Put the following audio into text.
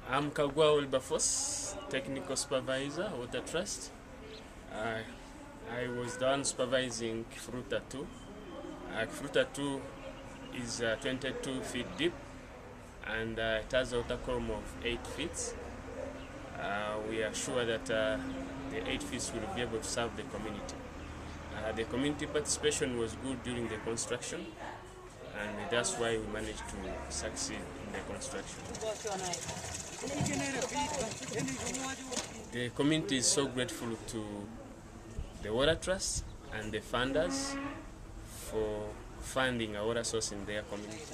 I'm Kagwa Wilberforce, Technical Supervisor, Water Trust. I was the one supervising Kifuruta II. Kifuruta II is 22 feet deep and it has a water column of 8 feet. We are sure that the 8 feet will be able to serve the community. The community participation was good during the construction, and that's why we managed to succeed in the construction. The community is so grateful to the Water Trust and the funders for funding a water source in their community.